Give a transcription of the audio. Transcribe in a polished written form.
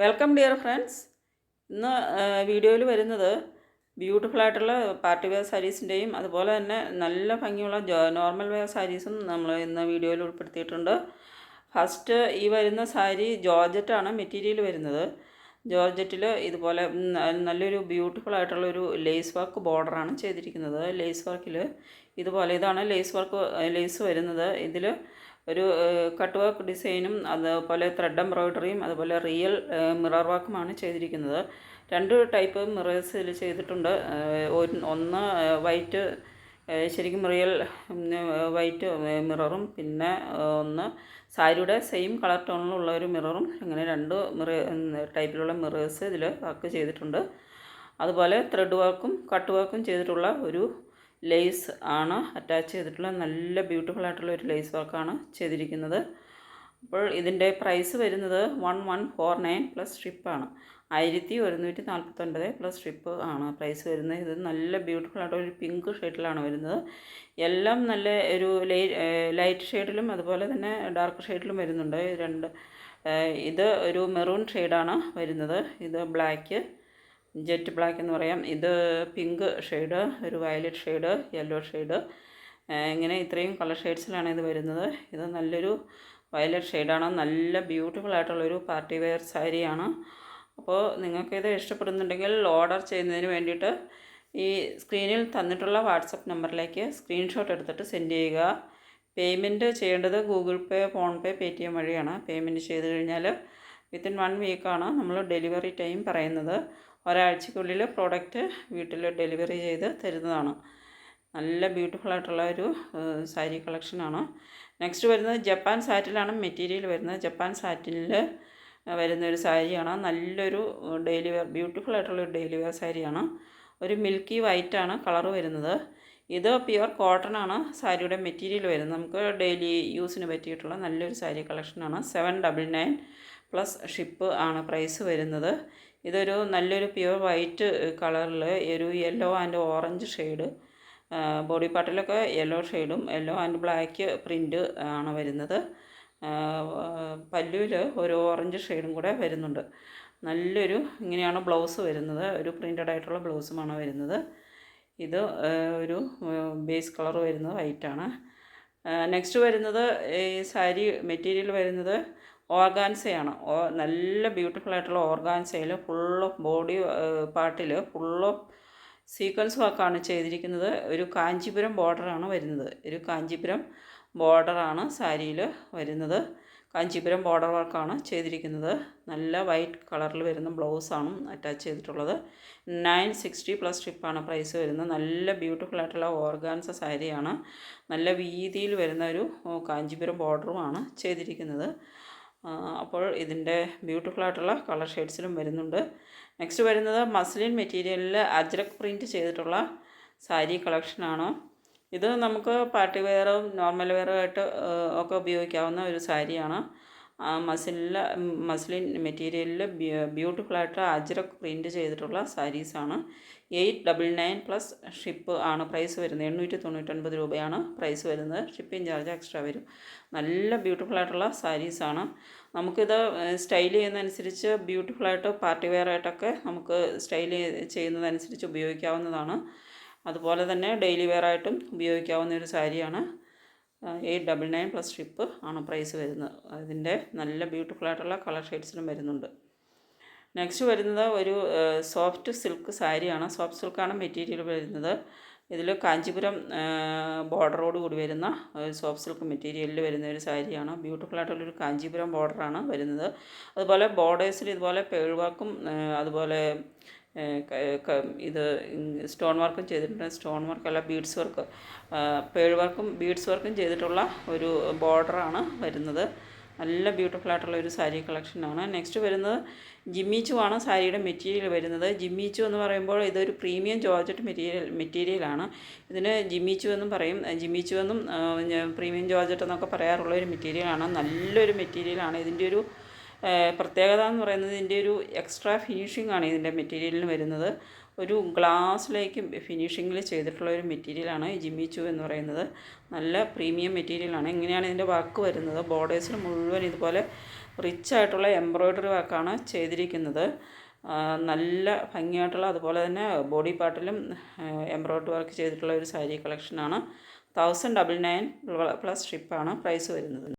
Welcome dear friends. ഇന്ന് വീഡിയോയിൽ വരുന്നത് ബ്യൂട്ടിഫുൾ ആയിട്ടുള്ള പാർട്ടി വെയർ സാരീസിൻ്റെയും അതുപോലെ തന്നെ നല്ല ഭംഗിയുള്ള നോർമൽ വെയർ സാരീസും നമ്മൾ ഇന്ന് വീഡിയോയിൽ ഉൾപ്പെടുത്തിയിട്ടുണ്ട്. ഫസ്റ്റ് ഈ വരുന്ന സാരി ജോർജറ്റാണ് മെറ്റീരിയൽ വരുന്നത്. ജോർജറ്റിൽ ഇതുപോലെ നല്ലൊരു ബ്യൂട്ടിഫുൾ ആയിട്ടുള്ളൊരു ലേസ് വർക്ക് ബോർഡറാണ് ചെയ്തിരിക്കുന്നത്. ലേസ് വർക്കിൽ ഇതുപോലെ ഇതാണ് ലേസ് വരുന്നത്. ഇതിൽ ഒരു കട്ട് വർക്ക് ഡിസൈനും അതുപോലെ ത്രെഡ് എംബ്രോയ്ഡറിയും അതുപോലെ റിയൽ മിറർ വർക്കുമാണ് ചെയ്തിരിക്കുന്നത്. രണ്ട് ടൈപ്പ് മിറേഴ്സ് ഇതിൽ ചെയ്തിട്ടുണ്ട്. ഒന്ന് വൈറ്റ്, ശരിക്കും റിയൽ വൈറ്റ് മിററും, പിന്നെ ഒന്ന് സാരിയുടെ സെയിം കളർ ടോണിലുള്ള ഒരു മിററും. അങ്ങനെ രണ്ട് ടൈപ്പിലുള്ള മിറേഴ്സ് ഇതിൽ വർക്ക് ചെയ്തിട്ടുണ്ട്. അതുപോലെ ത്രെഡ് വർക്കും കട്ട് വർക്കും ചെയ്തിട്ടുള്ള ഒരു ലേസ് ആണ് അറ്റാച്ച് ചെയ്തിട്ടുള്ള നല്ല ബ്യൂട്ടിഫുൾ ആയിട്ടുള്ള ഒരു ലേസ് വർക്കാണ് ചെയ്തിരിക്കുന്നത്. അപ്പോൾ ഇതിൻ്റെ പ്രൈസ് വരുന്നത് 1149 പ്ലസ് ഷിപ്പാണ്. 1149 പ്ലസ് ഷിപ്പ് ആണ് പ്രൈസ് വരുന്നത്. ഇത് നല്ല ബ്യൂട്ടിഫുൾ ആയിട്ടൊരു പിങ്ക് ഷെയ്ഡിലാണ് വരുന്നത്. എല്ലാം നല്ല ഒരു ലൈറ്റ് ഷെയ്ഡിലും അതുപോലെ തന്നെ ഡാർക്ക് ഷെയ്ഡിലും വരുന്നുണ്ട്. ഇത് ഒരു മെറൂൺ ഷെയ്ഡാണ് വരുന്നത്. ഇത് ബ്ലാക്ക്, ജെറ്റ് ബ്ലാക്ക് എന്ന് പറയാം. ഇത് പിങ്ക് ഷെയ്ഡ്, ഒരു വയലറ്റ് ഷെയ്ഡ്, യെല്ലോ ഷെയ്ഡ്, ഇങ്ങനെ ഇത്രയും കളർ ഷെയ്ഡ്സിലാണ് ഇത് വരുന്നത്. ഇത് നല്ലൊരു വയലറ്റ് ഷെയ്ഡാണ്. നല്ല ബ്യൂട്ടിഫുൾ ആയിട്ടുള്ളൊരു പാർട്ടി വെയർ സാരിയാണ്. അപ്പോൾ നിങ്ങൾക്കിത് ഇഷ്ടപ്പെടുന്നുണ്ടെങ്കിൽ ഓർഡർ ചെയ്യുന്നതിന് വേണ്ടിയിട്ട് ഈ സ്ക്രീനിൽ തന്നിട്ടുള്ള വാട്സപ്പ് നമ്പറിലേക്ക് സ്ക്രീൻഷോട്ട് എടുത്തിട്ട് സെൻഡ് ചെയ്യുക. പേയ്മെൻറ്റ് ചെയ്യേണ്ടത് ഗൂഗിൾ പേ, ഫോൺ പേ, പേടിഎം വഴിയാണ്. പേയ്മെൻറ്റ് ചെയ്ത് കഴിഞ്ഞാൽ വിത്തിൻ 1 വീക്കാണ് നമ്മൾ ഡെലിവറി ടൈം പറയുന്നത്. ഒരാഴ്ചക്കുള്ളിൽ പ്രോഡക്റ്റ് വീട്ടിൽ ഡെലിവറി ചെയ്ത് തരുന്നതാണ്. നല്ല ബ്യൂട്ടിഫുൾ ആയിട്ടുള്ള ഒരു സാരി കളക്ഷനാണ്. നെക്സ്റ്റ് വരുന്നത് ജപ്പാൻ സാറ്റിലാണ് മെറ്റീരിയൽ വരുന്നത്. ജപ്പാൻ സാറ്റിനിൽ വരുന്ന ഒരു സാരിയാണ്. നല്ലൊരു ഡെയിലി വെയർ, ബ്യൂട്ടിഫുൾ ആയിട്ടുള്ള ഒരു ഡെയിലി വെയർ സാരിയാണ്. ഒരു മിൽക്കി വൈറ്റാണ് കളർ വരുന്നത്. ഇത് പ്യുവർ കോട്ടൺ ആണ് സാരിയുടെ മെറ്റീരിയൽ വരുന്നത്. നമുക്ക് ഡെയിലി യൂസിന് പറ്റിയിട്ടുള്ള നല്ലൊരു സാരി കളക്ഷനാണ്. 799 പ്ലസ് ഷിപ്പ് ആണ് പ്രൈസ് വരുന്നത്. ഇതൊരു നല്ലൊരു പ്യുവർ വൈറ്റ് കളറിൽ ഒരു yellow and orange shade, body പാർട്ടിലൊക്കെ യെല്ലോ ഷെയ്ഡും യെല്ലോ ആൻഡ് ബ്ലാക്ക് പ്രിൻ്റ് ആണ് വരുന്നത്. പല്ലുവിൽ ഒരു ഓറഞ്ച് ഷെയ്ഡും കൂടെ വരുന്നുണ്ട്. നല്ലൊരു ഇങ്ങനെയാണ് ബ്ലൗസ് വരുന്നത്. ഒരു പ്രിൻ്റഡ് ആയിട്ടുള്ള ബ്ലൗസുമാണ് വരുന്നത്. ഇത് ഒരു ബേസ് കളർ വരുന്നത് വൈറ്റാണ്. നെക്സ്റ്റ് വരുന്നത് ഈ സാരി മെറ്റീരിയൽ വരുന്നത് ഓർഗാൻസയാണ്. നല്ല ബ്യൂട്ടിഫുൾ ആയിട്ടുള്ള ഓർഗാൻസയിൽ ഫുൾ ഓഫ് ബോഡി പാർട്ടിൽ ഫുൾ ഓഫ് സീക്വൻസ് വർക്കാണ് ചെയ്തിരിക്കുന്നത്. ഒരു കാഞ്ചീപുരം ബോർഡറാണ് വരുന്നത്. ഒരു കാഞ്ചീപുരം ബോർഡറാണ് സാരിയിൽ വരുന്നത്. കാഞ്ചീപുരം ബോർഡർ വർക്കാണ് ചെയ്തിരിക്കുന്നത്. നല്ല വൈറ്റ് കളറിൽ വരുന്ന ബ്ലൗസാണ് അറ്റാച്ച് ചെയ്തിട്ടുള്ളത്. 960 പ്ലസ് ഷിപ്പാണ് പ്രൈസ് വരുന്നത്. നല്ല ബ്യൂട്ടിഫുൾ ആയിട്ടുള്ള ഓർഗാൻസ സാരിയാണ്. നല്ല വീതിയിൽ വരുന്ന ഒരു കാഞ്ചീപുരം ബോർഡറുമാണ് ചെയ്തിരിക്കുന്നത്. അപ്പോൾ ഇതിൻ്റെ ബ്യൂട്ടിഫുൾ ആയിട്ടുള്ള കളർ ഷെയ്ഡ്സിലും വരുന്നുണ്ട്. നെക്സ്റ്റ് വരുന്നത് മസ്ലിൻ മെറ്റീരിയലിൽ അജ്രക് പ്രിൻറ്റ് ചെയ്തിട്ടുള്ള സാരി കളക്ഷനാണ്. ഇത് നമുക്ക് പാർട്ടി വെയറും നോർമൽ വെയറും ആയിട്ട് ഒക്കെ ഉപയോഗിക്കാവുന്ന ഒരു സാരിയാണ്. മസ്ലിൻ മെറ്റീരിയലിൽ ബ്യൂട്ടിഫുൾ ആയിട്ട് അജ്രക് പ്രിൻറ്റ് ചെയ്തിട്ടുള്ള സാരീസാണ്. 899 പ്ലസ് ഷിപ്പ് ആണ് പ്രൈസ് വരുന്നത്. 899 രൂപയാണ് പ്രൈസ് വരുന്നത്. ഷിപ്പിംഗ് ചാർജ് എക്സ്ട്രാ വരും. നല്ല ബ്യൂട്ടിഫുൾ ആയിട്ടുള്ള സാരീസാണ്. നമുക്കിത് സ്റ്റൈൽ ചെയ്യുന്നതനുസരിച്ച് ബ്യൂട്ടിഫുള്ളായിട്ട് പാർട്ടി വെയർ ആയിട്ടൊക്കെ നമുക്ക് സ്റ്റൈൽ ചെയ്യുന്നതനുസരിച്ച് ഉപയോഗിക്കാവുന്നതാണ്. അതുപോലെ തന്നെ ഡെയിലി വെയർ ആയിട്ടും ഉപയോഗിക്കാവുന്ന ഒരു സാരിയാണ്. 899 പ്ലസ് ഷിപ്പ് ആണ് പ്രൈസ് വരുന്നത്. അതിൻ്റെ നല്ല ബ്യൂട്ടിഫുൾ ആയിട്ടുള്ള കളർ ഷെയ്ഡ്സിലും വരുന്നുണ്ട്. നെക്സ്റ്റ് വരുന്നത് ഒരു സോഫ്റ്റ് സിൽക്ക് സാരിയാണ്. സോഫ്റ്റ് സിൽക്കാണ് മെറ്റീരിയൽ വരുന്നത്. ഇതിൽ കാഞ്ചീപുരം ബോർഡറോട് കൂടി വരുന്ന സോഫ്റ്റ് സിൽക്ക് മെറ്റീരിയലിൽ വരുന്ന ഒരു സാരിയാണ്. ബ്യൂട്ടിഫുൾ ആയിട്ടുള്ളൊരു കാഞ്ചീപുരം ബോർഡറാണ് വരുന്നത്. അതുപോലെ ബോർഡേഴ്സിൽ ഇതുപോലെ പേൾ വർക്കും അതുപോലെ ഇത് സ്റ്റോൺ വർക്കും ചെയ്തിട്ടുണ്ട്. സ്റ്റോൺ വർക്കല്ല, ബീഡ്സ് വർക്ക്, പേൾ വർക്കും ബീഡ്സ് വർക്കും ചെയ്തിട്ടുള്ള ഒരു ബോർഡറാണ് വരുന്നത്. നല്ല ബ്യൂട്ടിഫുൾ ആയിട്ടുള്ള ഒരു സാരി കളക്ഷനാണ്. നെക്സ്റ്റ് വരുന്നത് ജിമ്മിച്ചു ആണ് സാരിയുടെ മെറ്റീരിയൽ വരുന്നത്. ജിമ്മിച്ചു എന്ന് പറയുമ്പോൾ ഇതൊരു പ്രീമിയം ജോർജറ്റ് മെറ്റീരിയലാണ്. ഇതിന് ജിമ്മിച്ചു എന്നും പറയും. ജിമ്മിച്ചു എന്നും പ്രീമിയം ജോർജറ്റ് എന്നൊക്കെ പറയാറുള്ള ഒരു മെറ്റീരിയലാണ്. നല്ലൊരു മെറ്റീരിയലാണ്. ഇതിൻ്റെ ഒരു പ്രത്യേകത എന്ന് പറയുന്നത് ഇതിൻ്റെ ഒരു എക്സ്ട്രാ ഫിനിഷിംഗ് ആണ് ഇതിൻ്റെ മെറ്റീരിയലിന് വരുന്നത്. ഒരു ഗ്ലാസ്സിലേക്ക് ഫിനിഷിങ്ങിൽ ചെയ്തിട്ടുള്ള ഒരു മെറ്റീരിയലാണ് ഈ ജിമ്മിച്ചു എന്ന് പറയുന്നത്. നല്ല പ്രീമിയം മെറ്റീരിയലാണ്. ഇങ്ങനെയാണ് ഇതിൻ്റെ വർക്ക് വരുന്നത്. ബോർഡേഴ്സിൽ മുഴുവൻ ഇതുപോലെ റിച്ച് ആയിട്ടുള്ള എംബ്രോയ്ഡറി വർക്കാണ് ചെയ്തിരിക്കുന്നത്. നല്ല ഭംഗിയായിട്ടുള്ള, അതുപോലെ തന്നെ ബോഡി പാർട്ടിലും എംബ്രോയ്ഡറി വർക്ക് ചെയ്തിട്ടുള്ള ഒരു സാരി കളക്ഷനാണ്. 1099 പ്ലസ് ഷിപ്പാണ് പ്രൈസ് വരുന്നത്.